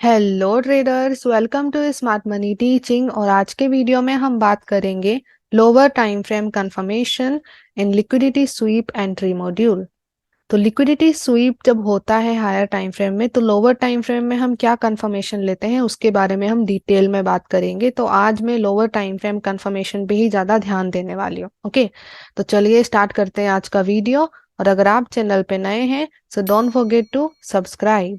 Hello traders, welcome to smart money teaching. और आज के वीडियो में हम बात करेंगे lower time frame confirmation in liquidity sweep entry module. तो लिक्विडिटी स्वीप जब होता है हायर टाइम फ्रेम में, तो लोअर टाइम फ्रेम में हम क्या कंफर्मेशन लेते हैं उसके बारे में हम डिटेल में बात करेंगे। तो आज मैं लोअर टाइम फ्रेम कंफर्मेशन पे ही ज़्यादा ध्यान देने वाली हूँ। ओके, तो चलिए स्टार्ट करते हैं आज का वीडियो। और अगर आप चैनल पे नए हैं so don't forget to subscribe.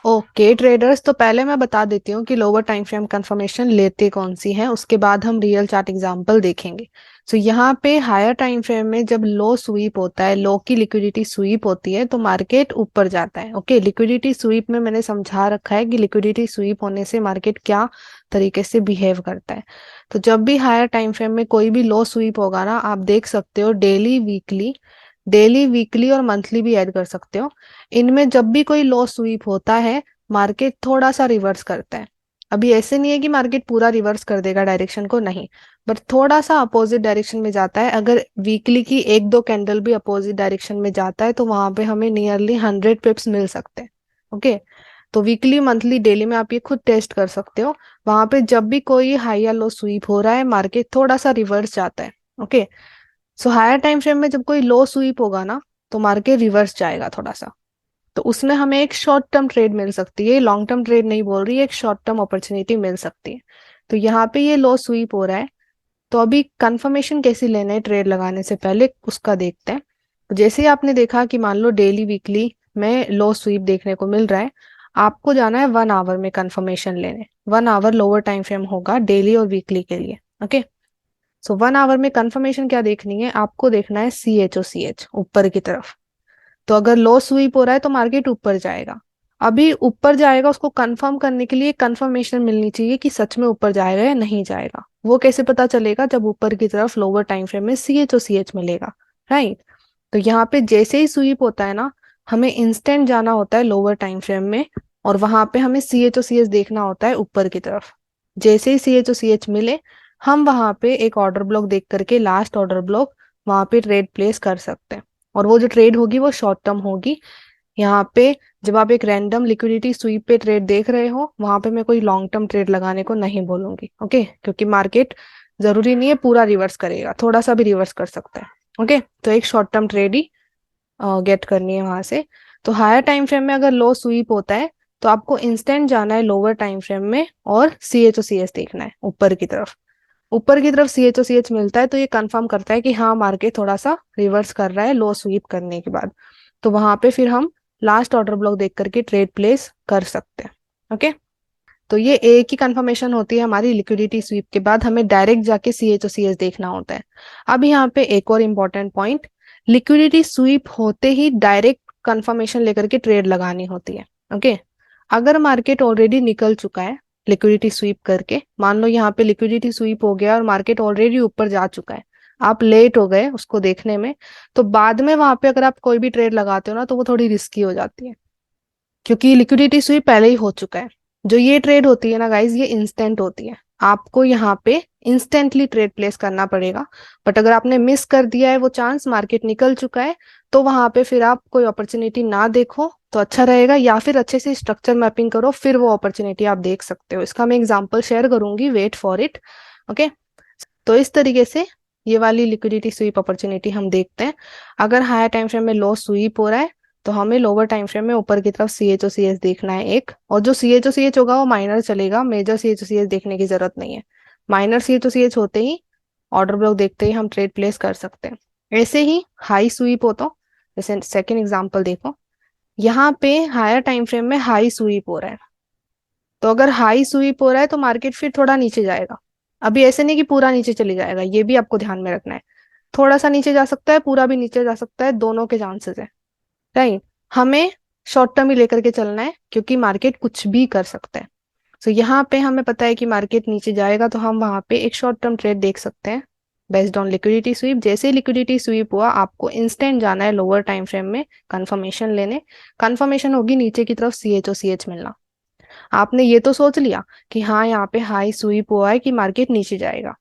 Okay traders, तो पहले मैं बता देती हूँ कि लोअर टाइम फ्रेम कंफर्मेशन लेते कौन सी है, उसके बाद हम रियल चार्ट एग्जांपल देखेंगे। सो यहाँ पे हायर टाइम फ्रेम में जब लो स्वीप होता है, लो की लिक्विडिटी स्वीप होती है, तो मार्केट ऊपर जाता है। ओके, लिक्विडिटी स्वीप में मैंने समझा रखा है कि लिक्विडिटी स्वीप होने से मार्केट क्या तरीके से बिहेव करता है। तो जब भी हायर टाइम फ्रेम में कोई भी लो स्वीप होगा ना, आप देख सकते हो डेली वीकली और मंथली भी ऐड कर सकते हो। इनमें जब भी कोई लो स्वीप होता है, मार्केट थोड़ा सा रिवर्स करता है। अभी ऐसे नहीं है कि मार्केट पूरा रिवर्स कर देगा डायरेक्शन को, नहीं, बट थोड़ा सा अपोजिट डायरेक्शन में जाता है। अगर वीकली की एक दो कैंडल भी अपोजिट डायरेक्शन में जाता है तो वहां पे हमें नियरली 100 पिप्स मिल सकते हैं। ओके, तो वीकली मंथली डेली में आप ये खुद टेस्ट कर सकते हो। वहां पे जब भी कोई हाई या लो स्वीप हो रहा है, मार्केट थोड़ा सा रिवर्स जाता है। Okay, so higher time frame में जब कोई लो स्वीप होगा ना, तो मार्केट रिवर्स जाएगा थोड़ा सा। तो उसमें हमें एक शॉर्ट टर्म ट्रेड मिल सकती है, लॉन्ग टर्म ट्रेड नहीं बोल रही, एक शॉर्ट टर्म अपॉर्चुनिटी मिल सकती है। तो यहाँ पे ये लो स्वीप हो रहा है, तो अभी कंफर्मेशन कैसी लेना है ट्रेड लगाने से पहले उसका देखते हैं। तो जैसे ही आपने देखा कि मान लो डेली वीकली में लो स्वीप देखने को मिल रहा है, आपको जाना है 1 आवर में कंफर्मेशन लेने। 1 आवर लोअर टाइम फ्रेम होगा डेली और वीकली के लिए। ओके, सो 1 आवर में कंफर्मेशन क्या देखनी है, आपको देखना है CHOCH ऊपर की तरफ। तो अगर लो स्वीप हो रहा है तो मार्केट ऊपर जाएगा। अभी ऊपर जाएगा, उसको कंफर्म करने के लिए कंफर्मेशन मिलनी चाहिए कि सच में ऊपर जाएगा या नहीं जाएगा। वो कैसे पता चलेगा, जब ऊपर की तरफ लोअर टाइम फ्रेम में CHOCH मिलेगा, राइट। तो यहाँ पे जैसे ही स्वीप होता है ना, हमें इंस्टेंट जाना होता है लोअर टाइम फ्रेम में, और वहां पे हमें CHOCH देखना होता है ऊपर की तरफ। जैसे ही CHOCH मिले, हम वहां पे एक ऑर्डर ब्लॉक देख करके लास्ट ऑर्डर ब्लॉक वहां पे ट्रेड प्लेस कर सकते हैं। और वो जो ट्रेड होगी वो शॉर्ट टर्म होगी। यहाँ पे जब आप एक रैंडम लिक्विडिटी स्वीप पे ट्रेड देख रहे हो, वहां पे मैं कोई लॉन्ग टर्म ट्रेड लगाने को नहीं बोलूंगी। ओके, क्योंकि मार्केट जरूरी नहीं है पूरा रिवर्स करेगा, थोड़ा सा भी रिवर्स कर सकता है। ओके, तो एक शॉर्ट टर्म ट्रेड ही गेट करनी है वहां से। तो हायर टाइम फ्रेम में अगर लो स्वीप होता है, तो आपको इंस्टेंट जाना है लोअर टाइम फ्रेम में और CHOCH देखना है ऊपर की तरफ। ऊपर की तरफ CHOCH मिलता है तो ये कंफर्म करता है कि हाँ, मार्केट थोड़ा सा रिवर्स कर रहा है लो स्वीप करने के बाद। तो वहां पे फिर हम लास्ट ऑर्डर ब्लॉक देख करके ट्रेड प्लेस कर सकते हैं। ओके, तो ये एक ही कंफर्मेशन होती है हमारी लिक्विडिटी स्वीप के बाद, हमें डायरेक्ट जाके CHOCH देखना होता है। अब यहाँ पे एक और इम्पोर्टेंट पॉइंट, लिक्विडिटी स्वीप होते ही डायरेक्ट कंफर्मेशन लेकर के ट्रेड लगानी होती है। ओके, अगर मार्केट ऑलरेडी निकल चुका है लिक्विडिटी स्वीप करके, मान लो यहाँ पे लिक्विडिटी स्वीप हो गया और मार्केट ऑलरेडी ऊपर जा चुका है, आप लेट हो गए उसको देखने में, तो बाद में वहां पे अगर आप कोई भी ट्रेड लगाते हो ना, तो वो थोड़ी रिस्की हो जाती है, क्योंकि लिक्विडिटी स्वीप पहले ही हो चुका है। जो ये ट्रेड होती है ना गाइज, ये इंस्टेंट होती है, आपको यहाँ पे इंस्टेंटली ट्रेड प्लेस करना पड़ेगा। बट अगर आपने मिस कर दिया है वो चांस, मार्केट निकल चुका है, तो वहां पे फिर आप कोई अपॉर्चुनिटी ना देखो तो अच्छा रहेगा, या फिर अच्छे से स्ट्रक्चर मैपिंग करो, फिर वो अपॉर्चुनिटी आप देख सकते हो। इसका मैं एग्जांपल शेयर करूंगी, वेट फॉर इट। ओके, तो इस तरीके से ये वाली लिक्विडिटी स्वीप अपॉर्चुनिटी हम देखते हैं। अगर हायर टाइम फ्रेम में लो स्वीप हो रहा है, तो हमें लोअर टाइम फ्रेम में ऊपर की तरफ CHOCH देखना है एक, और जो CHOCH होगा वो माइनर चलेगा, मेजर CHOCH देखने की जरूरत नहीं है। माइनर CHOCH होते ही, ऑर्डर ब्लॉक देखते ही हम ट्रेड प्लेस कर सकते हैं। ऐसे ही हाई स्वीप हो, तो जैसे सेकेंड एग्जाम्पल देखो, यहाँ पे हायर टाइम फ्रेम में हाई स्वीप हो रहा है, तो अगर हाई स्वीप हो रहा है तो मार्केट फिर थोड़ा नीचे जाएगा। अभी ऐसे नहीं कि पूरा नीचे चले जाएगा, ये भी आपको ध्यान में रखना है। थोड़ा सा नीचे जा सकता है, पूरा भी नीचे जा सकता है, दोनों के चांसेस है, राइट। हमें शॉर्ट टर्म ही लेकर के चलना है, क्योंकि मार्केट कुछ भी कर सकता है। तो यहाँ पे हमें पता है कि मार्केट नीचे जाएगा, तो हम वहां पे एक शॉर्ट टर्म ट्रेड देख सकते हैं बेस्ड ऑन लिक्विडिटी स्वीप। जैसे ही लिक्विडिटी स्वीप हुआ, आपको इंस्टेंट जाना है लोअर टाइम फ्रेम में कंफर्मेशन लेने। कंफर्मेशन होगी नीचे की तरफ CHOCH मिलना। आपने ये तो सोच लिया कि हाँ, यहाँ पे हाई स्वीप हुआ है कि मार्केट नीचे जाएगा,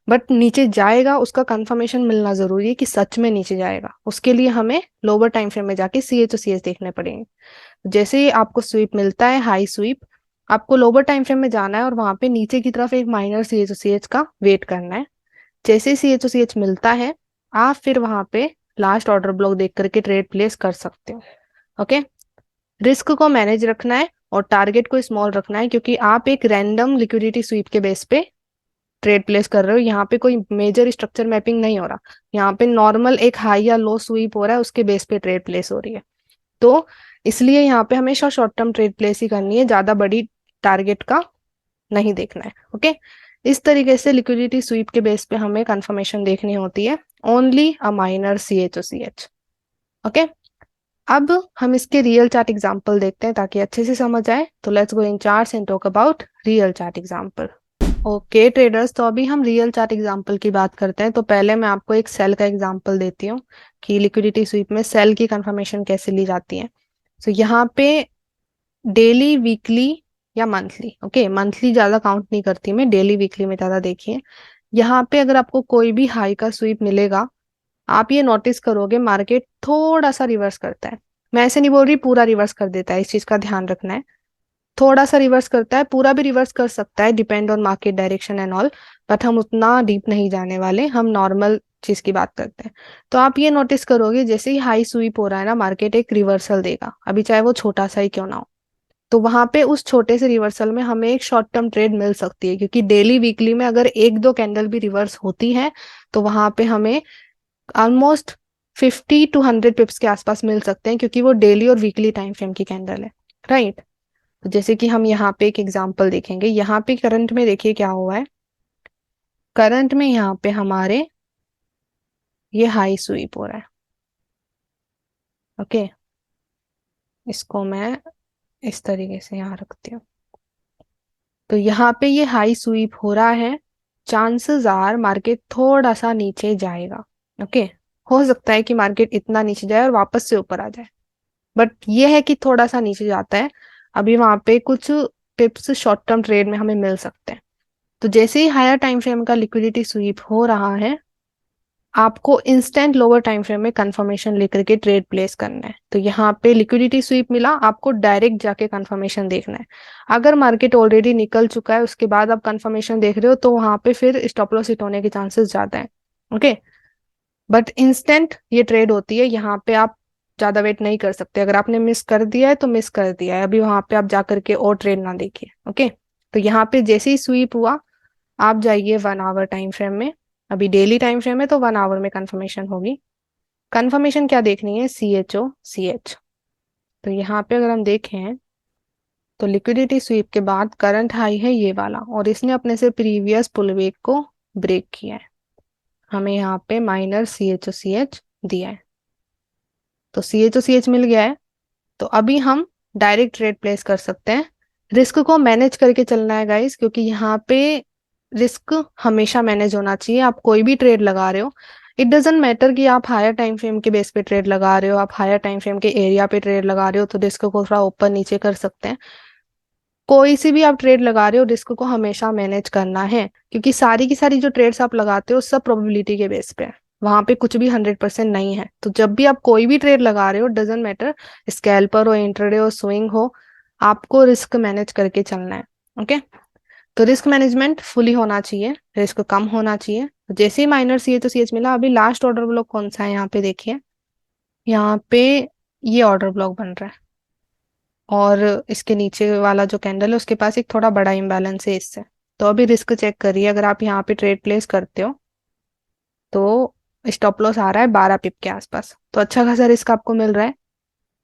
बट नीचे जाएगा उसका कंफर्मेशन मिलना जरूरी है कि सच में नीचे जाएगा। उसके लिए हमें लोअर टाइम फ्रेम में जाके सी एच ओ सी एच देखने पड़ेंगे। जैसे ही आपको स्वीप मिलता है, हाई स्वीप, आपको लोअर टाइम फ्रेम में जाना है और वहां पे नीचे की तरफ एक minor C H O C H का वेट करना है। जैसे ही सी एच ओ सी एच मिलता है, आप फिर वहां पे लास्ट ऑर्डर ब्लॉक देख करके ट्रेड प्लेस कर सकते हो। ओके, रिस्क को मैनेज रखना है और टारगेट को स्मॉल रखना है, क्योंकि आप एक रैंडम लिक्विडिटी स्वीप के बेस पे ट्रेड प्लेस कर रहे हो। यहाँ पे कोई मेजर स्ट्रक्चर मैपिंग नहीं हो रहा, यहाँ पे नॉर्मल एक हाई या लो स्वीप हो रहा है, उसके बेस पे ट्रेड प्लेस हो रही है। तो इसलिए यहाँ पे हमेशा शॉर्ट टर्म ट्रेड प्लेस ही करनी है, ज्यादा बड़ी टारगेट का नहीं देखना है। ओके, इस तरीके से लिक्विडिटी स्वीप के बेस पे हमें कंफर्मेशन देखनी होती है, only a minor C H O C H. Okay, अब हम इसके रियल चार्ट एग्जांपल देखते हैं ताकि अच्छे से समझ आए। तो let's go in charts and talk about real chart example. Okay traders, तो अभी हम रियल चार्ट एग्जांपल की बात करते हैं। तो पहले मैं आपको एक सेल का एग्जांपल देती हूँ कि लिक्विडिटी स्वीप में सेल की कंफर्मेशन कैसे ली जाती है। तो यहाँ पे डेली, वीकली या मंथली, ओके मंथली ज्यादा काउंट नहीं करती मैं, डेली वीकली में ज्यादा देखिए। यहाँ पे अगर आपको कोई भी हाई का स्वीप मिलेगा, आप ये नोटिस करोगे मार्केट थोड़ा सा रिवर्स करता है। मैं ऐसे नहीं बोल रही पूरा रिवर्स कर देता है, इस चीज का ध्यान रखना है। थोड़ा सा रिवर्स करता है, पूरा भी रिवर्स कर सकता है, depend on market direction and all. But हम उतना डीप नहीं जाने वाले, हम नॉर्मल चीज की बात करते हैं। तो आप ये नोटिस करोगे जैसे ही हाई स्वीप हो रहा है ना, मार्केट एक रिवर्सल देगा, अभी चाहे वो छोटा सा ही क्यों ना हो। तो वहां पे उस छोटे से रिवर्सल में हमें एक शॉर्ट टर्म ट्रेड मिल सकती है, क्योंकि डेली वीकली में अगर एक दो कैंडल भी रिवर्स होती है तो वहां पे हमें ऑलमोस्ट 50 to 100 पिप्स के आसपास मिल सकते हैं, क्योंकि वो डेली और वीकली टाइम फ्रेम की कैंडल है। राइट, तो जैसे कि हम यहाँ पे एक एग्जांपल देखेंगे, यहाँ पे करंट में देखिए क्या हुआ है। करंट में यहाँ पे हमारे ये हाई स्वीप हो रहा है। ओके, इसको मैं इस तरीके से यहाँ रखती हूँ। तो यहाँ पे ये हाई स्वीप हो रहा है, चांसेस आर मार्केट थोड़ा सा नीचे जाएगा। ओके, हो सकता है कि मार्केट इतना नीचे जाए और वापस से ऊपर आ जाए, बट ये है कि थोड़ा सा नीचे जाता है। अभी वहां पे कुछ पिप्स शॉर्ट टर्म ट्रेड में हमें मिल सकते हैं। तो जैसे ही हायर टाइम फ्रेम का लिक्विडिटी स्वीप हो रहा है, आपको इंस्टेंट लोअर टाइम फ्रेम में कंफर्मेशन लेकर के ट्रेड प्लेस करना है। तो यहाँ पे लिक्विडिटी स्वीप मिला, आपको डायरेक्ट जाके कंफर्मेशन देखना है। अगर मार्केट ऑलरेडी निकल चुका है उसके बाद आप कंफर्मेशन देख रहे हो, तो वहां पे फिर स्टॉप लॉस हिट होने के चांसेस ज्यादा है। ओके, बट इंस्टेंट ये ट्रेड होती है, यहाँ पे आप ज्यादा वेट नहीं कर सकते। अगर आपने मिस कर दिया है तो मिस कर दिया है, अभी वहां पे आप जा करके और ट्रेड ना देखिए। ओके, तो यहाँ पे जैसे ही स्वीप हुआ, आप जाइए 1 आवर टाइम फ्रेम में। अभी डेली टाइम फ्रेम है तो 1 आवर में कंफर्मेशन होगी। कंफर्मेशन क्या देखनी है, सी एच ओ सी एच। तो यहाँ पे अगर हम देखें तो लिक्विडिटी स्वीप के बाद करंट हाई है ये वाला, और इसने अपने से प्रीवियस पुलवेक को ब्रेक किया है। हमें यहाँ पे minor C H O C H दिया है, तो सी एच ओ सी एच मिल गया है। तो अभी हम डायरेक्ट ट्रेड प्लेस कर सकते हैं। रिस्क को मैनेज करके चलना है गाइस, क्योंकि यहाँ पे रिस्क हमेशा मैनेज होना चाहिए। आप कोई भी ट्रेड लगा रहे हो, इट डजेंट मैटर कि आप हायर टाइम फ्रेम के बेस पे ट्रेड लगा रहे हो, आप हायर टाइम फ्रेम के एरिया पे ट्रेड लगा रहे हो, तो रिस्क को थोड़ा ऊपर नीचे कर सकते हैं। कोई सी भी आप ट्रेड लगा रहे हो, रिस्क को हमेशा मैनेज करना है, क्योंकि सारी की सारी जो ट्रेड्स आप लगाते हो सब प्रोबेबिलिटी के बेस पे है, वहां पे कुछ भी 100% नहीं है। तो जब भी आप कोई भी ट्रेड लगा रहे हो, डजेंट मैटर स्कैल्पर हो, इंट्राडे हो, स्विंग हो, आपको रिस्क मैनेज करके चलना है। ओके, तो रिस्क मैनेजमेंट फुली होना चाहिए, रिस्क कम होना चाहिए। जैसे ही माइनर सी एच तो सी एच मिला, अभी लास्ट ऑर्डर ब्लॉक कौन सा है यहाँ पे देखिए। यहाँ पे ये ऑर्डर ब्लॉक बन रहा है, और इसके नीचे वाला जो कैंडल है उसके पास एक थोड़ा बड़ा इम्बैलेंस है इससे। तो अभी रिस्क चेक करिए, अगर आप यहाँ पे ट्रेड प्लेस करते हो तो स्टॉप लॉस आ रहा है 12 पिप के आसपास, तो अच्छा खासा रिस्क आपको मिल रहा है।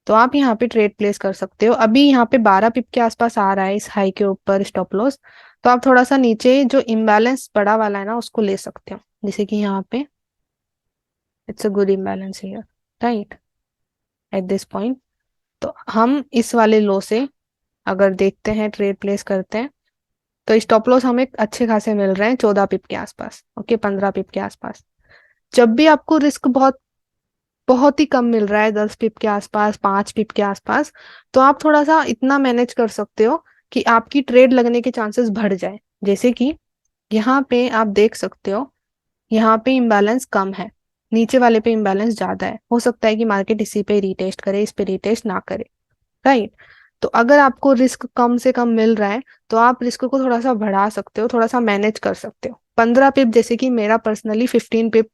तो आप यहाँ पे ट्रेड प्लेस कर सकते हो। अभी यहाँ पे 12 पिप के आसपास आ रहा है इस हाई के ऊपर स्टॉप लॉस, तो आप थोड़ा सा नीचे जो इम्बैलेंस बड़ा वाला है ना उसको ले सकते हो, जैसे कि यहाँ पे it's a good imbalance here, right, at this point. तो हम इस वाले लो से अगर देखते हैं ट्रेड प्लेस करते हैं, तो स्टॉप लॉस हमें अच्छे खासे मिल रहे हैं 14 पिप के आसपास, ओके 15 पिप के आसपास। जब भी आपको रिस्क बहुत बहुत ही कम मिल रहा है, 10 पिप के आसपास, 5 पिप के आसपास, तो आप थोड़ा सा इतना मैनेज कर सकते हो कि आपकी ट्रेड लगने के चांसेस बढ़ जाए। जैसे कि यहाँ पे आप देख सकते हो, यहाँ पे इम्बैलेंस कम है, नीचे वाले पे इम्बैलेंस ज्यादा है। हो सकता है कि मार्केट इसी पे रिटेस्ट करे, इस पे रिटेस्ट ना करे, राइट। तो अगर आपको रिस्क कम से कम मिल रहा है तो आप रिस्क को थोड़ा सा बढ़ा सकते हो, थोड़ा सा मैनेज कर सकते हो। 15 पिप, जैसे कि मेरा पर्सनली 15 पिप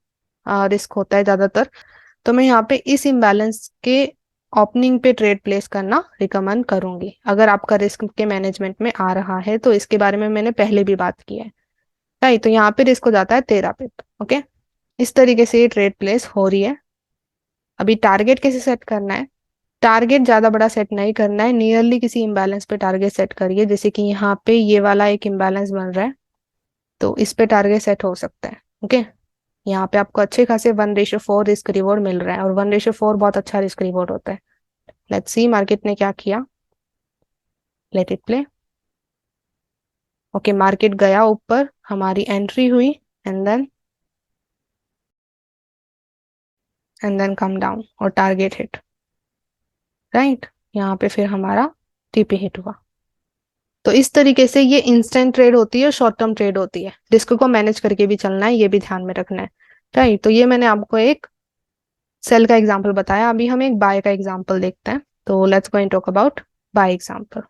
रिस्क होता है ज्यादातर, तो मैं यहाँ पे इस इम्बैलेंस के ओपनिंग पे ट्रेड प्लेस करना रिकमेंड करूंगी। अगर आपका रिस्क के मैनेजमेंट में आ रहा है तो इसके बारे में मैंने पहले भी बात की है, राइट। तो यहाँ पे रिस्क हो जाता है 13 पिप। ओके, इस तरीके से ये ट्रेड प्लेस हो रही है। अभी टारगेट कैसे सेट करना है? टारगेट ज्यादा बड़ा सेट नहीं करना है, नियरली किसी इम्बैलेंस पे टारगेट सेट करिए। जैसे कि यहाँ पे ये वाला एक इम्बैलेंस बन रहा है, तो इस पे टारगेट सेट हो सकता है। ओके, यहाँ पे आपको अच्छे खासे 1:4 रिस्क रिवॉर्ड मिल रहा है, और 1:4 बहुत अच्छा रिस्क रिवॉर्ड होता है। लेट्स सी मार्केट ने क्या किया, let it play. Okay, market गया ऊपर, हमारी एंट्री हुई, एंड देन कम डाउन और टारगेट हिट, राइट। यहाँ पे फिर हमारा टीपी हिट हुआ। तो इस तरीके से ये इंस्टेंट ट्रेड होती है, शॉर्ट टर्म ट्रेड होती है। रिस्क को मैनेज करके भी चलना है, ये भी ध्यान में रखना है, राइट। तो ये मैंने आपको एक सेल का एग्जांपल बताया। अभी हम एक बाय का एग्जांपल देखते हैं। तो let's go and talk about by example.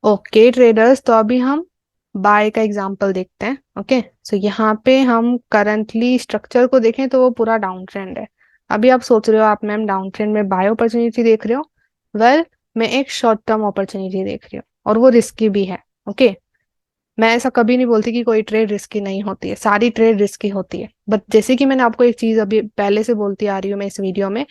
Okay traders, तो अभी हम बाय का एग्जांपल देखते हैं। ओके, सो यहाँ पे हम करंटली स्ट्रक्चर को देखें तो वो पूरा डाउन ट्रेंड है। अभी आप सोच रहे हो, आप मैम डाउन ट्रेंड में बाय अपॉर्चुनिटी देख रहे हो? वेल, मैं एक शॉर्ट टर्म अपॉर्चुनिटी देख रही हूँ, और वो रिस्की भी है। ओके, मैं ऐसा कभी नहीं बोलती कि कोई ट्रेड रिस्की नहीं होती है, सारी ट्रेड रिस्की होती है। बट जैसे कि मैंने आपको एक चीज अभी पहले से बोलती आ रही हूँ मैं इस वीडियो में,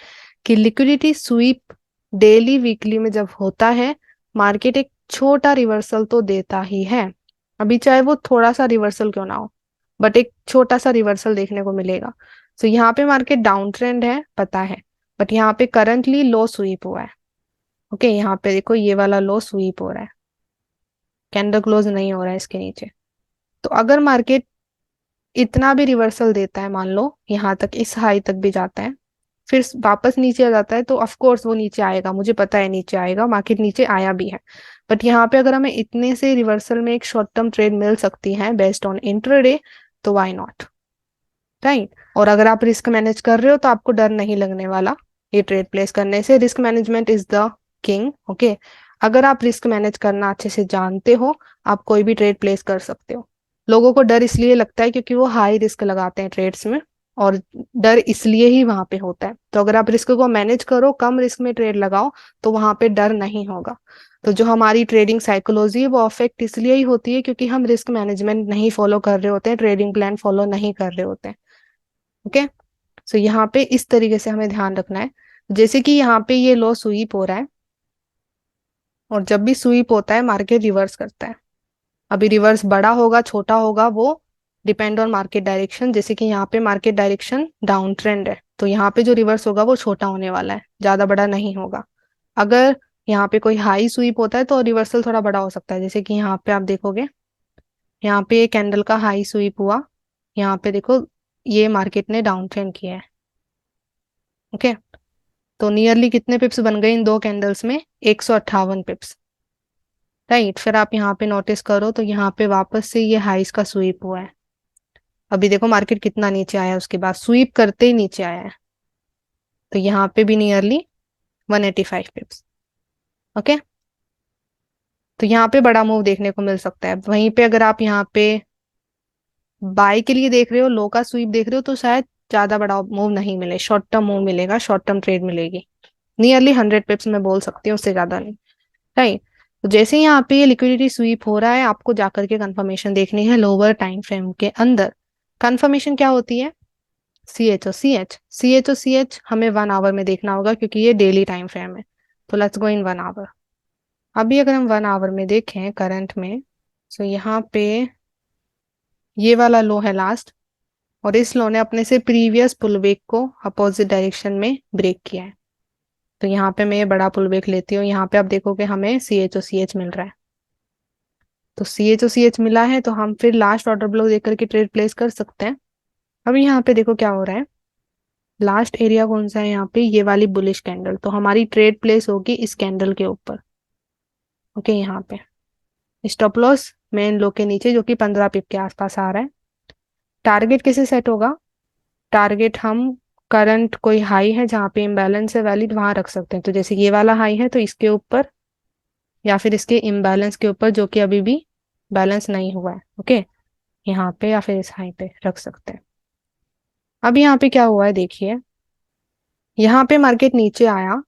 कि लिक्विडिटी स्वीप डेली वीकली में जब होता है, मार्केट एक छोटा रिवर्सल तो देता ही है। अभी चाहे वो थोड़ा सा रिवर्सल क्यों ना हो, बट एक छोटा सा रिवर्सल देखने को मिलेगा। तो यहाँ पे मार्केट डाउन ट्रेंड है, पता है, बट यहाँ पे करंटली लो स्वीप हुआ है। ओके, यहाँ पे देखो ये वाला लो स्वीप हो रहा है, कैंडल क्लोज नहीं हो रहा है इसके नीचे। तो अगर मार्केट इतना भी रिवर्सल देता है, मान लो यहाँ तक, इस हाई तक भी जाता है, फिर वापस नीचे आ जाता है, तो ऑफ कोर्स वो नीचे आएगा, मुझे पता है नीचे आएगा, मार्केट नीचे आया भी है। बट यहाँ पे अगर हमें इतने से रिवर्सल में एक शॉर्ट टर्म ट्रेड मिल सकती है बेस्ड ऑन इंट्राडे, तो व्हाई नॉट, राइट। और अगर आप रिस्क मैनेज कर रहे हो तो आपको डर नहीं लगने वाला ये ट्रेड प्लेस करने से। Risk management is the king. Okay, अगर आप रिस्क मैनेज करना अच्छे से जानते हो, आप कोई भी ट्रेड प्लेस कर सकते हो। लोगों को डर इसलिए लगता है क्योंकि वो हाई रिस्क लगाते हैं ट्रेड्स में, और डर इसलिए ही वहां पे होता है। तो अगर आप रिस्क को मैनेज करो, कम रिस्क में ट्रेड लगाओ, तो वहां पे डर नहीं होगा। तो जो हमारी ट्रेडिंग साइकोलॉजी है वो अफेक्ट इसलिए ही होती है क्योंकि हम रिस्क मैनेजमेंट नहीं फॉलो कर रहे होते हैं, ट्रेडिंग प्लान फॉलो नहीं कर रहे होते हैं। ओके, सो यहाँ पे इस तरीके से हमें ध्यान रखना है। जैसे कि यहाँ पे ये लो स्वीप हो रहा है, और जब भी स्वीप होता है मार्केट रिवर्स करता है। अभी रिवर्स बड़ा होगा छोटा होगा वो डिपेंड ऑन मार्केट डायरेक्शन। जैसे कि यहाँ पे मार्केट डायरेक्शन डाउन ट्रेंड है, तो यहाँ पे जो रिवर्स होगा वो छोटा होने वाला है, ज्यादा बड़ा नहीं होगा। अगर यहाँ पे कोई हाई स्वीप होता है तो रिवर्सल थोड़ा बड़ा हो सकता है। जैसे कि यहाँ पे आप देखोगे, यहाँ पे कैंडल का हाई स्वीप हुआ, यहाँ पे देखो ये मार्केट ने डाउन ट्रेंड किया है। ओके, तो नियरली कितने पिप्स बन गए इन दो कैंडल्स में? 158 पिप्स, राइट। फिर आप यहाँ पे नोटिस करो तो यहाँ पे वापस से ये हाइस का स्वीप हुआ है। अभी देखो मार्केट कितना नीचे आया, उसके बाद स्वीप करते ही नीचे आया है, तो यहाँ पे भी नियरली 185 पिप्स। ओके, तो यहाँ पे बड़ा मूव देखने को मिल सकता है। वहीं पे अगर आप यहाँ पे बाय के लिए देख रहे हो, लो का स्वीप देख रहे हो, तो शायद ज्यादा बड़ा मूव नहीं मिले, शॉर्ट टर्म मूव मिलेगा, शॉर्ट टर्म ट्रेड मिलेगी। नियरली 100 पिप्स मैं बोल सकती हूँ, उससे ज्यादा नहीं, राइट। तो जैसे ही यहाँ पे ये लिक्विडिटी स्वीप हो रहा है, आपको जाकर के कंफर्मेशन देखनी है लोअर टाइम फ्रेम के अंदर। कंफर्मेशन क्या होती है? सी एच हमें 1 आवर में देखना होगा क्योंकि ये डेली टाइम फ्रेम है। तो लेट्स गो इन 1 आवर। अभी अगर हम 1 आवर में देखें करंट में, तो यहाँ पे ये वाला लो है लास्ट, और इस लो ने अपने से प्रीवियस पुलबैक को अपोजिट डायरेक्शन में ब्रेक किया है। तो यहाँ पे मैं ये बड़ा पुलबैक लेती हूँ, यहाँ पे आप देखोगे हमें सी एच मिल रहा है। तो सी एच मिला है, तो हम फिर लास्ट ऑर्डर ब्लॉक देख करके ट्रेड प्लेस कर सकते हैं। अब यहाँ पे देखो क्या हो रहा है, लास्ट एरिया कौन सा है यहाँ पे? ये वाली बुलिश कैंडल, तो हमारी ट्रेड प्लेस होगी इस कैंडल के ऊपर। ओके, यहाँ पे स्टॉप लॉस मेन लो के नीचे, जो कि 15 पिप के आसपास आ रहा है। टारगेट कैसे सेट होगा? टारगेट हम करंट कोई हाई है जहाँ पे इम्बैलेंस है वैलिड, वहां रख सकते हैं। तो जैसे ये वाला हाई है तो इसके ऊपर, या फिर इसके इम्बैलेंस के ऊपर जो कि अभी भी बैलेंस नहीं हुआ है, ओके, यहाँ पे या फिर इस हाई पे रख सकते हैं। अब यहाँ पे क्या हुआ है देखिए, यहाँ पे मार्केट नीचे आया,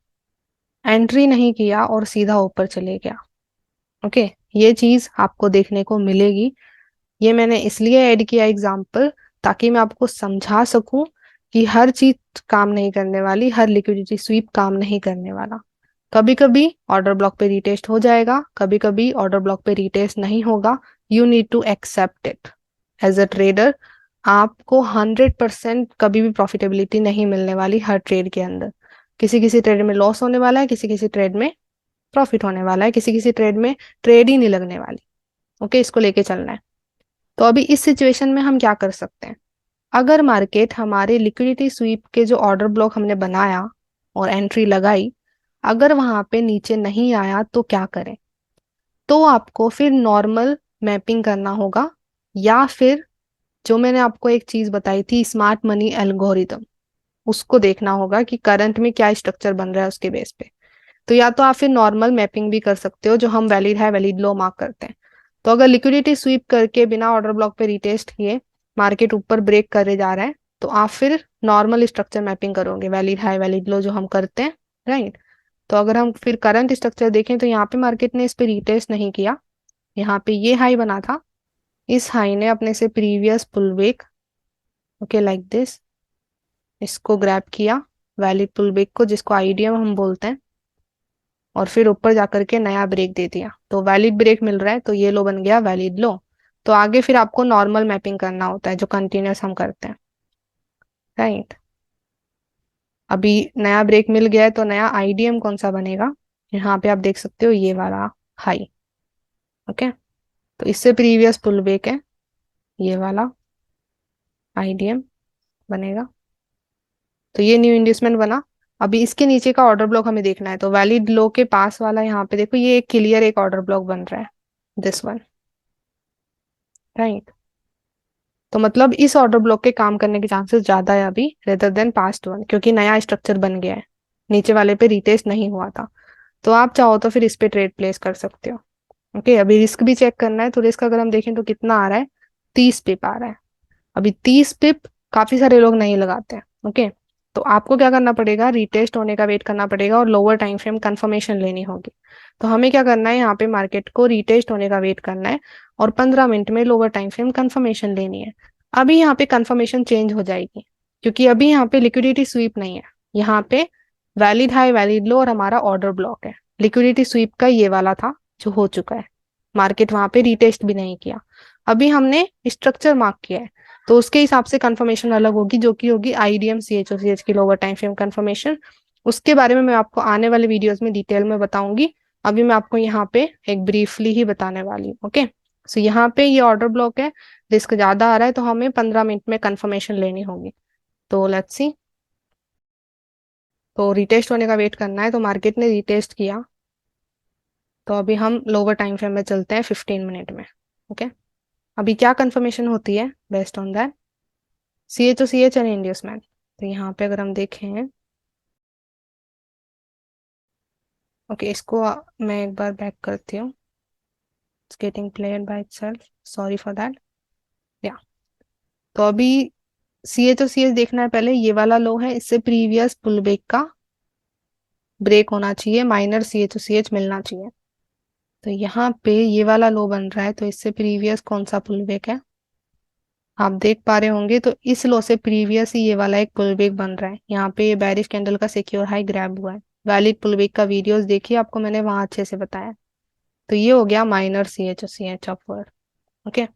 एंट्री नहीं किया और सीधा ऊपर चले गया। ओके, ये चीज आपको देखने को मिलेगी। ये मैंने इसलिए ऐड किया एग्जाम्पल, ताकि मैं आपको समझा सकूं कि हर चीज काम नहीं करने वाली, हर लिक्विडिटी स्वीप काम नहीं करने वाला। कभी कभी ऑर्डर ब्लॉक पे रीटेस्ट हो जाएगा, कभी कभी ऑर्डर ब्लॉक पे रीटेस्ट नहीं होगा। You need to accept it as a trader. आपको 100% कभी भी प्रॉफिटेबिलिटी नहीं मिलने वाली हर ट्रेड के अंदर। किसी किसी ट्रेड में लॉस होने वाला है, किसी किसी ट्रेड में प्रॉफिट होने वाला है, किसी किसी ट्रेड में ट्रेड ही नहीं लगने वाली। ओके, इसको लेके चलना है। तो अभी इस सिचुएशन में हम क्या कर सकते हैं? अगर मार्केट हमारे लिक्विडिटी स्वीप के जो ऑर्डर ब्लॉक हमने बनाया और एंट्री लगाई, अगर वहां पे नीचे नहीं आया तो क्या करें? तो आपको फिर नॉर्मल मैपिंग करना होगा, या फिर जो मैंने आपको एक चीज बताई थी, स्मार्ट मनी एल्गोरिदम, उसको देखना होगा कि करंट में क्या स्ट्रक्चर बन रहा है उसके बेस पे। तो या तो आप फिर नॉर्मल मैपिंग भी कर सकते हो, जो हम वैलिड है वैलिड लो मार्क करते हैं। तो अगर लिक्विडिटी स्वीप करके बिना ऑर्डर ब्लॉक पे रिटेस्ट किए मार्केट ऊपर ब्रेक करे जा रहा है, तो आप फिर नॉर्मल स्ट्रक्चर मैपिंग करोगे, वैलिड हाई वैलिड लो जो हम करते हैं, राइट। तो अगर हम फिर करंट स्ट्रक्चर देखें तो यहाँ पे मार्केट ने इस पे रिटेस्ट नहीं किया, यहाँ पे ये हाई बना था, इस हाई ने अपने से previous pull back, okay like this, इसको ग्रैब किया, वैलिड पुल बैक को, जिसको आईडीएम हम बोलते हैं, और फिर ऊपर जाकर के नया ब्रेक दे दिया। तो वैलिड ब्रेक मिल रहा है, तो ये लो बन गया वैलिड लो। तो आगे फिर आपको नॉर्मल मैपिंग करना होता है, जो कंटिन्यूस हम करते हैं, राइट। अभी नया ब्रेक मिल गया है, तो नया आईडीएम कौन सा बनेगा? यहाँ पे आप देख सकते हो ये वाला हाई, ओके। तो इससे प्रीवियस पुल बैक है, ये वाला आईडीएम बनेगा। तो ये न्यू इंड्यूसमेंट बना। अभी इसके नीचे का ऑर्डर ब्लॉक हमें देखना है, तो वैलिड लो के पास वाला यहाँ पे देखो, ये एक क्लियर एक ऑर्डर ब्लॉक बन रहा है, दिस वन, राइट। तो मतलब इस ऑर्डर ब्लॉक के काम करने के चांसेस ज्यादा है अभी, रेदर देन पास्ट वन, क्योंकि नया स्ट्रक्चर बन गया है, नीचे वाले पे रिटेस्ट नहीं हुआ था। तो आप चाहो तो फिर इस पे ट्रेड प्लेस कर सकते हो। ओके, अभी रिस्क भी चेक करना है, तो रिस्क अगर हम देखें तो कितना आ रहा है, 30 पिप आ रहा है। अभी 30 पिप काफी सारे लोग नहीं लगाते हैं, ओके। तो आपको क्या करना पड़ेगा, रिटेस्ट होने का वेट करना पड़ेगा और लोअर टाइम फ्रेम कंफर्मेशन लेनी होगी। तो हमें क्या करना है, यहाँ पे मार्केट को रिटेस्ट होने का वेट करना है और 15 मिनट में लोअर टाइम फ्रेम कंफर्मेशन लेनी है। अभी यहाँ पे कंफर्मेशन चेंज हो जाएगी, क्योंकि अभी यहाँ पे लिक्विडिटी स्वीप नहीं है, यहाँ पे वैलिड हाई वैलिड लो और हमारा ऑर्डर ब्लॉक है। लिक्विडिटी स्वीप का ये वाला था जो हो चुका है, मार्केट वहां पे रिटेस्ट भी नहीं किया। अभी हमने स्ट्रक्चर मार्क किया है, तो उसके हिसाब से कंफर्मेशन अलग होगी, जो कि होगी आईडीएम सीएचओसीएच की लोअर टाइम फ्रेम कंफर्मेशन। उसके बारे में मैं आपको आने वाले वीडियोस में डिटेल में बताऊंगी। अभी मैं आपको यहाँ पे एक ब्रीफली ही बताने वाली हूँ, ओके। सो यहाँ पे ये ऑर्डर ब्लॉक है, रिस्क ज्यादा आ रहा है, तो हमें 15 मिनट में कंफर्मेशन लेनी होगी। तो लेट्स सी, तो रिटेस्ट होने का वेट करना है, तो मार्केट ने रिटेस्ट किया, तो अभी हम लोअर टाइम फ्रेम में चलते हैं 15 मिनट में, ओके। अभी क्या कंफर्मेशन होती है based on that, C H O C H and inducement. तो यहाँ पे अगर हम देखें, ओके, इसको मैं एक बार बैक करती हूँ, it's getting played by itself, sorry for that, या। तो अभी सी एच ओ सी एच देखना है, पहले ये वाला लो है, इससे प्रीवियस पुल बैक का ब्रेक होना चाहिए, minor C H O C H मिलना चाहिए। तो यहाँ पे ये वाला लो बन रहा है, तो इससे प्रीवियस कौन सा पुल बैक है आप देख पा रहे होंगे, तो इस लो से प्रीवियस ही ये वाला एक पुल बैक बन रहा है। यहाँ पे ये बैरिश कैंडल का सिक्योर हाई ग्रैब हुआ है, वैलिड पुल बैक का वीडियोस देखिए, आपको मैंने वहां अच्छे से बताया। तो ये हो गया minor C H upward, okay.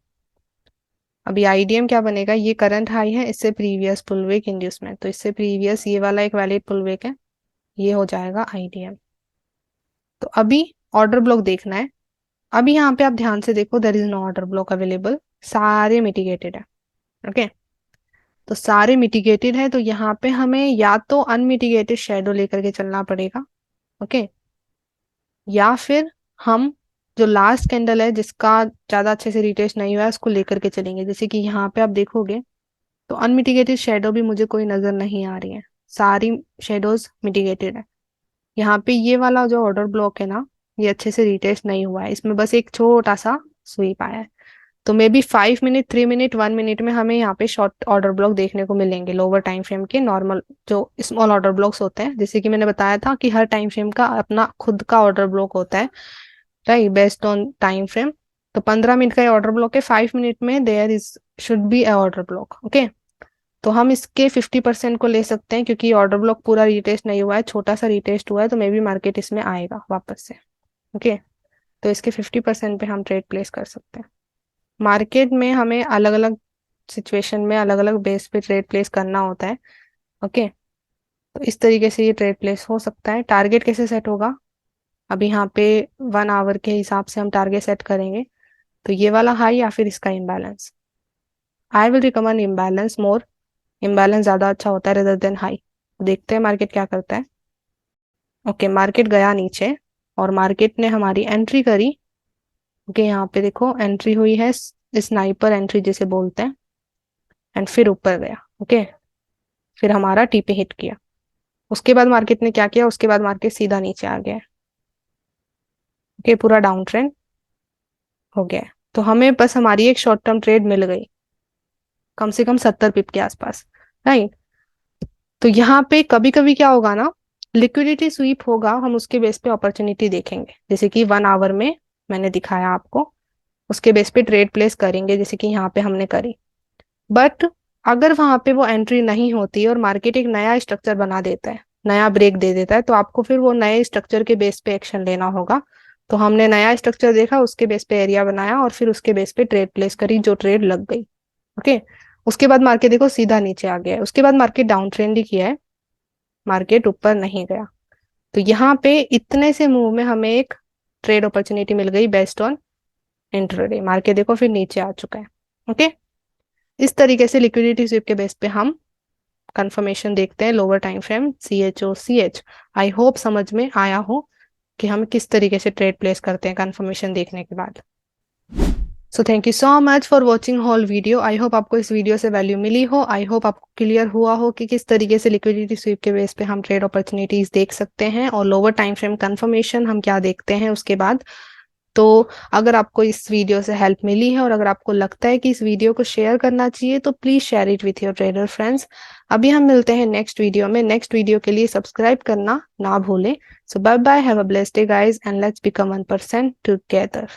अभी आईडीएम क्या बनेगा, ये करंट हाई है, इससे प्रीवियस पुल बैक इंड्यूसमेंट, तो इससे प्रीवियस ये वाला एक वैलिड पुल बैक है, ये हो जाएगा आईडीएम। तो अभी ऑर्डर ब्लॉक देखना है। अभी यहाँ पे आप ध्यान से देखो, there is no order block available, सारे मिटिगेटेड है, ओके। तो सारे मिटिगेटेड है, तो यहाँ पे हमें या तो अनमिटिगेटेड शेडो लेकर के चलना पड़ेगा, ओके, या फिर हम जो लास्ट कैंडल है जिसका ज्यादा अच्छे से रिटेस्ट नहीं हुआ है उसको लेकर के चलेंगे। जैसे कि यहाँ पे आप देखोगे तो अनमिटिगेटेड शेडो भी मुझे कोई नजर नहीं आ रही है, सारी शेडोज मिटिगेटेड है। यहाँ पे ये वाला जो ऑर्डर ब्लॉक है ना, ये अच्छे से रिटेस्ट नहीं हुआ है, इसमें बस एक छोटा सा स्वीप आया है। तो may be 5 minute, 3 minute, 1 minute में हमें यहाँ पे शॉर्ट ऑर्डर ब्लॉक देखने को मिलेंगे लोअर टाइम फ्रेम के। नॉर्मल जो स्मॉल ऑर्डर ब्लॉक्स होते हैं, जैसे कि मैंने बताया था कि हर टाइम फ्रेम का अपना खुद का ऑर्डर ब्लॉक होता है, right, based on time frame. तो 15 मिनट का ऑर्डर ब्लॉक है, 5 मिनट में there is should be a order block. Okay, तो हम इसके 50% को ले सकते हैं क्योंकि ऑर्डर ब्लॉक पूरा रिटेस्ट नहीं हुआ है, छोटा सा रिटेस्ट हुआ है, तो मे बी मार्केट इसमें आएगा वापस से। ओके, तो इसके 50% पे हम ट्रेड प्लेस कर सकते हैं। मार्केट में हमें अलग अलग सिचुएशन में अलग अलग बेस पे ट्रेड प्लेस करना होता है। ओके, तो इस तरीके से ये ट्रेड प्लेस हो सकता है। टारगेट कैसे सेट होगा, अब यहाँ पे 1 आवर के हिसाब से हम टारगेट सेट करेंगे। तो ये वाला हाई या फिर इसका imbalance, I will recommend imbalance more, imbalance ज्यादा अच्छा होता है रेदर देन हाई। देखते हैं मार्केट क्या करता है। ओके, मार्केट गया नीचे और मार्केट ने हमारी एंट्री करी। ओके, यहाँ पे देखो एंट्री हुई है, स्नाइपर एंट्री जिसे बोलते हैं, एंड फिर ऊपर गया। ओके, फिर हमारा टीपी हिट किया। उसके बाद मार्केट ने क्या किया, उसके बाद मार्केट सीधा नीचे आ गया। ओके, पूरा डाउन ट्रेंड हो गया। तो हमें बस हमारी एक शॉर्ट टर्म ट्रेड मिल गई, कम से कम 70 पिप के आसपास, राइट। तो यहाँ पे कभी कभी क्या होगा ना, लिक्विडिटी स्वीप होगा, हम उसके बेस पे अपॉर्चुनिटी देखेंगे, जैसे कि 1 आवर में मैंने दिखाया आपको, उसके बेस पे ट्रेड प्लेस करेंगे जैसे कि यहाँ पे हमने करी। बट अगर वहां पे वो एंट्री नहीं होती और मार्केट एक नया स्ट्रक्चर बना देता है, नया ब्रेक दे देता है, तो आपको फिर वो नए स्ट्रक्चर के बेस पे एक्शन लेना होगा। तो हमने नया स्ट्रक्चर देखा, उसके बेस पे एरिया बनाया और फिर उसके बेस पे ट्रेड प्लेस करी, जो ट्रेड लग गई। ओके, उसके बाद मार्केट देखो सीधा नीचे आ गया है, उसके बाद मार्केट डाउन ट्रेंड ही किया है, मार्केट ऊपर नहीं गया। तो यहाँ पे इतने से मूव में हमें एक ट्रेड अपॉर्चुनिटी मिल गई बेस्ड ऑन इंट्राडे। मार्केट देखो फिर नीचे आ चुका है। ओके, इस तरीके से लिक्विडिटी स्वीप के बेस पे हम कंफर्मेशन देखते हैं lower time frame CHOCH। I hope समझ में आया हो कि हम किस तरीके से ट्रेड प्लेस करते हैं कंफर्मेशन देखने के बाद। So thank you so much for watching whole video. I hope आपको इस वीडियो से वैल्यू मिली हो, आई होप आपको क्लियर हुआ हो कि किस तरीके से लिक्विडिटी स्वीप के बेस पे हम ट्रेड अपॉर्चुनिटीज देख सकते हैं और लोअर टाइम फ्रेम कंफर्मेशन हम क्या देखते हैं उसके बाद। तो अगर आपको इस वीडियो से हेल्प मिली है और अगर आपको लगता है कि इस वीडियो को शेयर करना चाहिए तो please share it with your trader friends. अभी हम मिलते हैं नेक्स्ट वीडियो में। नेक्स्ट वीडियो के लिए सब्सक्राइब करना ना भूलें। So bye bye, have a blessed day guys, and let's become 1% together.